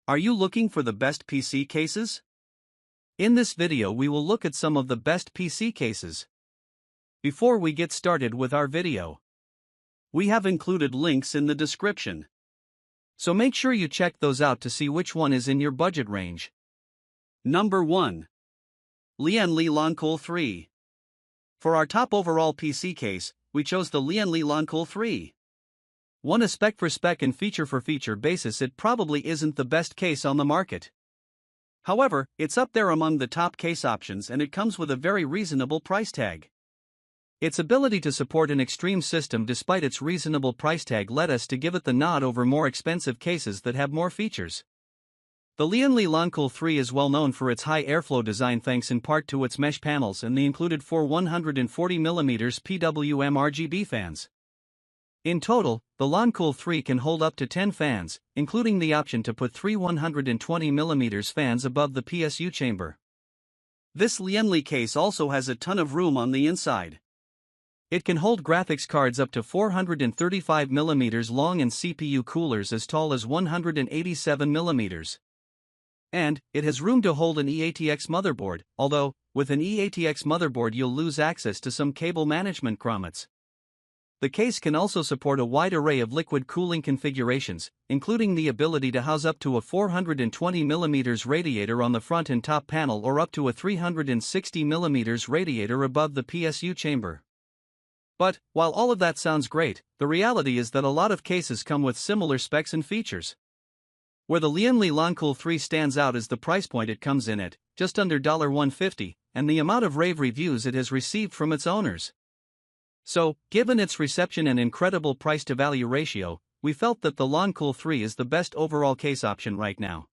Are you looking for the best PC cases? In this video we will look at some of the best PC cases. Before we get started with our video, we have included links in the description, so make sure you check those out to see which one is in your budget range. Number 1. Lian Li Lancool III. For our top overall PC case, we chose the Lian Li Lancool III. On a spec for spec and feature for feature basis, it probably isn't the best case on the market. However, it's up there among the top case options and it comes with a very reasonable price tag. Its ability to support an extreme system despite its reasonable price tag led us to give it the nod over more expensive cases that have more features. The Lian Li Lancool III is well known for its high airflow design thanks in part to its mesh panels and the included 4 140mm PWM RGB fans. In total, the Lancool III can hold up to 10 fans, including the option to put 3 120mm fans above the PSU chamber. This Lian Li case also has a ton of room on the inside. It can hold graphics cards up to 435mm long and CPU coolers as tall as 187mm. And it has room to hold an eATX motherboard, although, with an eATX motherboard you'll lose access to some cable management grommets. The case can also support a wide array of liquid cooling configurations, including the ability to house up to a 420mm radiator on the front and top panel or up to a 360mm radiator above the PSU chamber. But, while all of that sounds great, the reality is that a lot of cases come with similar specs and features. Where the Lian Li Lancool III stands out is the price point it comes in at, just under $150, and the amount of rave reviews it has received from its owners. So, given its reception and incredible price-to-value ratio, we felt that the Lancool III is the best overall case option right now.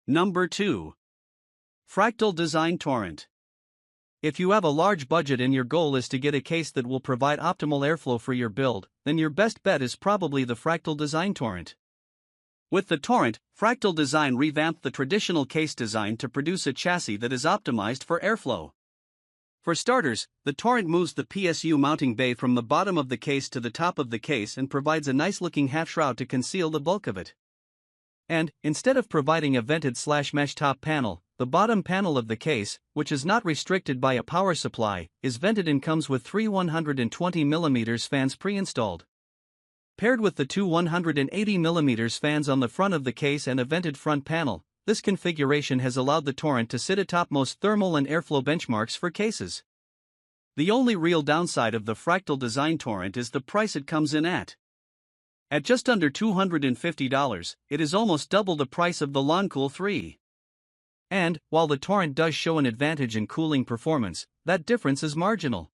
Number 2. Fractal Design Torrent. If you have a large budget and your goal is to get a case that will provide optimal airflow for your build, then your best bet is probably the Fractal Design Torrent. With the Torrent, Fractal Design revamped the traditional case design to produce a chassis that is optimized for airflow. For starters, the Torrent moves the PSU mounting bay from the bottom of the case to the top of the case and provides a nice-looking half-shroud to conceal the bulk of it. And, instead of providing a vented/mesh top panel, the bottom panel of the case, which is not restricted by a power supply, is vented and comes with 3 120mm fans pre-installed. Paired with the 2 180mm fans on the front of the case and a vented front panel, this configuration has allowed the Torrent to sit atop most thermal and airflow benchmarks for cases. The only real downside of the Fractal Design Torrent is the price it comes in at. At just under $250, it is almost double the price of the Lancool III. And, while the Torrent does show an advantage in cooling performance, that difference is marginal.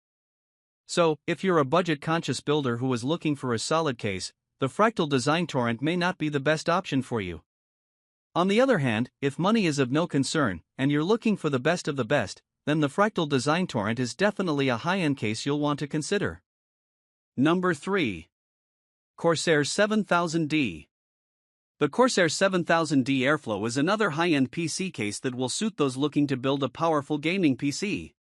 So, if you're a budget-conscious builder who is looking for a solid case, the Fractal Design Torrent may not be the best option for you. On the other hand, if money is of no concern, and you're looking for the best of the best, then the Fractal Design Torrent is definitely a high-end case you'll want to consider. Number 3. Corsair 7000D. The Corsair 7000D Airflow is another high-end PC case that will suit those looking to build a powerful gaming PC.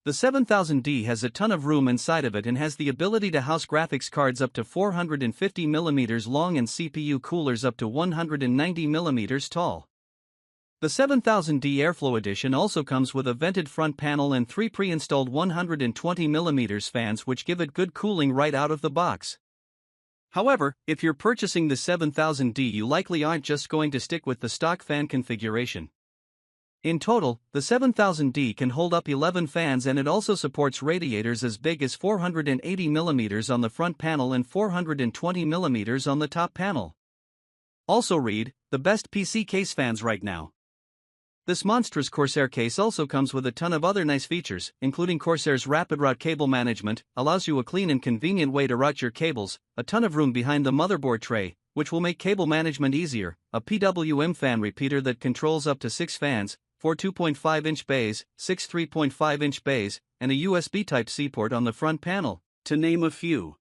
The 7000D has a ton of room inside of it and has the ability to house graphics cards up to 450mm long and CPU coolers up to 190mm tall. The 7000D Airflow Edition also comes with a vented front panel and 3 pre-installed 120mm fans which give it good cooling right out of the box. However, if you're purchasing the 7000D, you likely aren't just going to stick with the stock fan configuration. In total, the 7000D can hold up 11 fans and it also supports radiators as big as 480mm on the front panel and 420mm on the top panel. Also read, the best PC case fans right now. This monstrous Corsair case also comes with a ton of other nice features, including Corsair's rapid route cable management, allows you a clean and convenient way to route your cables, a ton of room behind the motherboard tray, which will make cable management easier, a PWM fan repeater that controls up to 6 fans, 4 2.5-inch bays, 6 3.5-inch bays, and a USB Type-C port on the front panel, to name a few.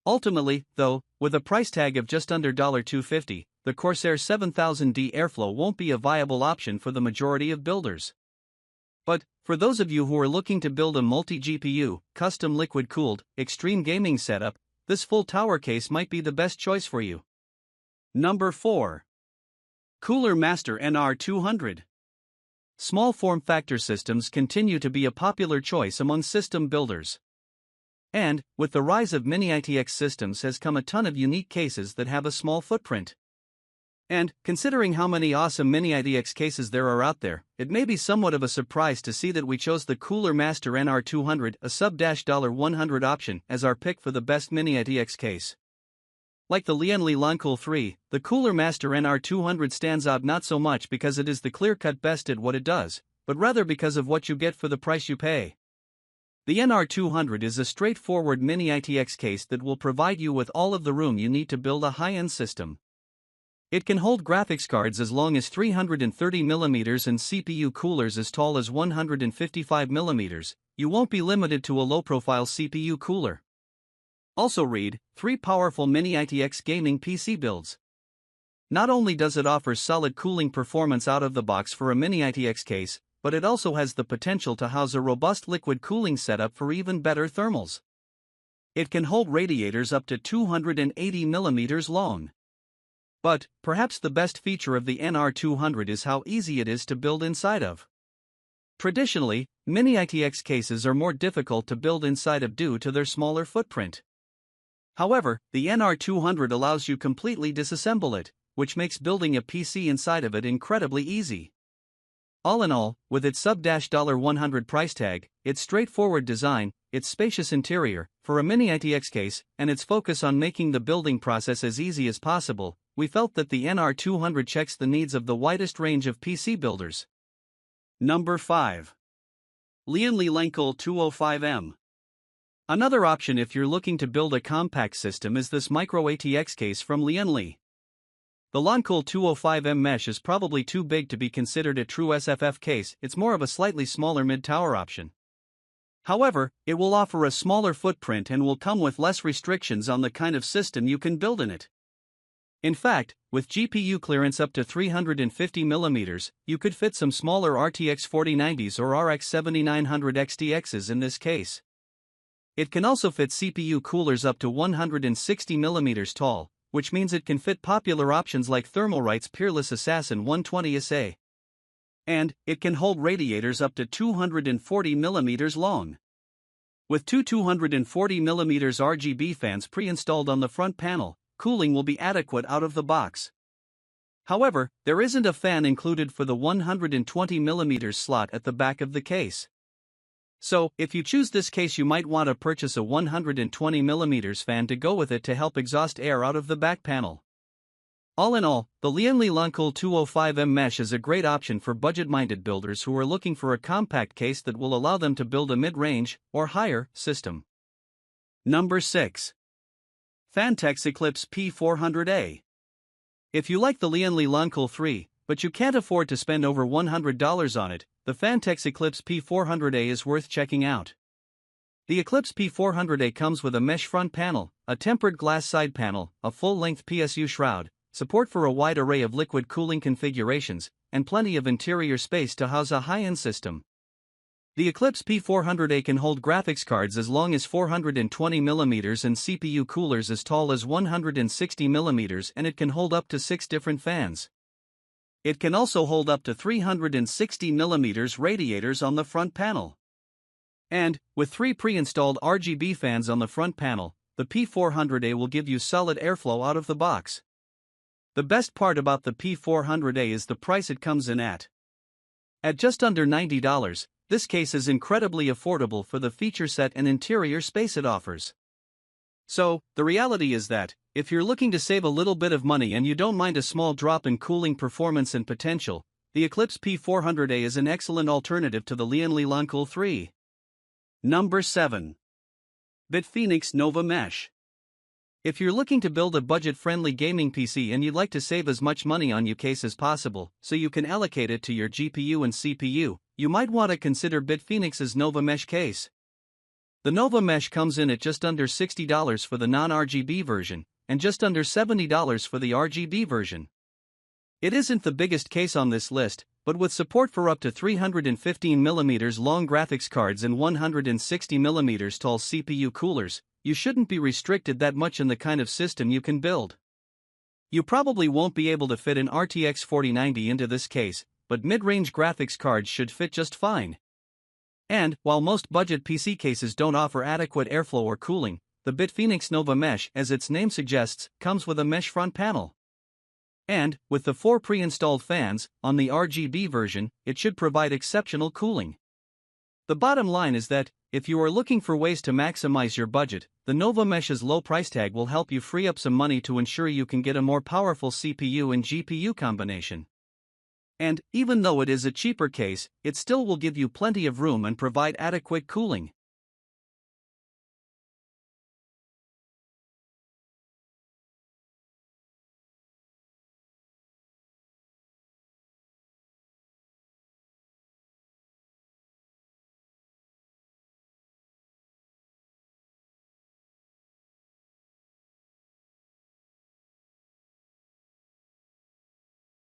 Ultimately, though, with a price tag of just under $250, the Corsair 7000D Airflow won't be a viable option for the majority of builders. But, for those of you who are looking to build a multi-GPU, custom liquid-cooled, extreme gaming setup, this full tower case might be the best choice for you. Number 4. Cooler Master NR200. Small form factor systems continue to be a popular choice among system builders. And, with the rise of mini ITX systems has come a ton of unique cases that have a small footprint. And, considering how many awesome mini ITX cases there are out there, it may be somewhat of a surprise to see that we chose the Cooler Master NR200, a sub-$100 option, as our pick for the best mini ITX case. Like the Lian Li Lancool III, the Cooler Master NR200 stands out not so much because it is the clear-cut best at what it does, but rather because of what you get for the price you pay. The NR200 is a straightforward mini ITX case that will provide you with all of the room you need to build a high-end system. It can hold graphics cards as long as 330mm and CPU coolers as tall as 155mm. You won't be limited to a low-profile CPU cooler. Also read, 3 powerful mini ITX gaming PC builds. Not only does it offer solid cooling performance out of the box for a mini ITX case, but it also has the potential to house a robust liquid cooling setup for even better thermals. It can hold radiators up to 280mm long. But, perhaps the best feature of the NR200 is how easy it is to build inside of. Traditionally, mini ITX cases are more difficult to build inside of due to their smaller footprint. However, the NR200 allows you completely disassemble it, which makes building a PC inside of it incredibly easy. All in all, with its sub-$100 price tag, its straightforward design, its spacious interior, for a mini ITX case, and its focus on making the building process as easy as possible, we felt that the NR200 checks the needs of the widest range of PC builders. Number 5. Lian Li Lancool II. Another option if you're looking to build a compact system is this micro ATX case from Lian Li. The Lancool II mesh is probably too big to be considered a true SFF case, it's more of a slightly smaller mid-tower option. However, it will offer a smaller footprint and will come with less restrictions on the kind of system you can build in it. In fact, with GPU clearance up to 350mm, you could fit some smaller RTX 4090s or RX 7900 XTXs in this case. It can also fit CPU coolers up to 160mm tall, which means it can fit popular options like Thermalright's Peerless Assassin 120SA. And, it can hold radiators up to 240mm long. With two 240mm RGB fans pre-installed on the front panel, cooling will be adequate out of the box. However, there isn't a fan included for the 120mm slot at the back of the case. So, if you choose this case, you might want to purchase a 120mm fan to go with it to help exhaust air out of the back panel. All in all, the Lian Li Lancool II mesh is a great option for budget-minded builders who are looking for a compact case that will allow them to build a mid-range, or higher, system. Number 6. Phanteks Eclipse P400A. If you like the Lian Li Lancool III, but you can't afford to spend over $100 on it, the Phanteks Eclipse P400A is worth checking out. The Eclipse P400A comes with a mesh front panel, a tempered glass side panel, a full-length PSU shroud, support for a wide array of liquid cooling configurations, and plenty of interior space to house a high-end system. The Eclipse P400A can hold graphics cards as long as 420mm and CPU coolers as tall as 160mm, and it can hold up to 6 different fans. It can also hold up to 360mm radiators on the front panel. And, with 3 pre-installed RGB fans on the front panel, the P400A will give you solid airflow out of the box. The best part about the P400A is the price it comes in at. At just under $90, this case is incredibly affordable for the feature set and interior space it offers. So, the reality is that, if you're looking to save a little bit of money and you don't mind a small drop in cooling performance and potential, the Eclipse P400A is an excellent alternative to the Lian Li Lancool III. Number 7. BitFenix Nova Mesh. If you're looking to build a budget-friendly gaming PC and you'd like to save as much money on your case as possible, so you can allocate it to your GPU and CPU, you might want to consider BitFenix's Nova Mesh case. The Nova Mesh comes in at just under $60 for the non-RGB version, and just under $70 for the RGB version. It isn't the biggest case on this list, but with support for up to 315mm long graphics cards and 160mm tall CPU coolers, you shouldn't be restricted that much in the kind of system you can build. You probably won't be able to fit an RTX 4090 into this case, but mid-range graphics cards should fit just fine. And, while most budget PC cases don't offer adequate airflow or cooling, the BitFenix Nova Mesh, as its name suggests, comes with a mesh front panel. And, with the 4 pre-installed fans, on the RGB version, it should provide exceptional cooling. The bottom line is that, if you are looking for ways to maximize your budget, the Nova Mesh's low price tag will help you free up some money to ensure you can get a more powerful CPU and GPU combination. And, even though it is a cheaper case, it still will give you plenty of room and provide adequate cooling.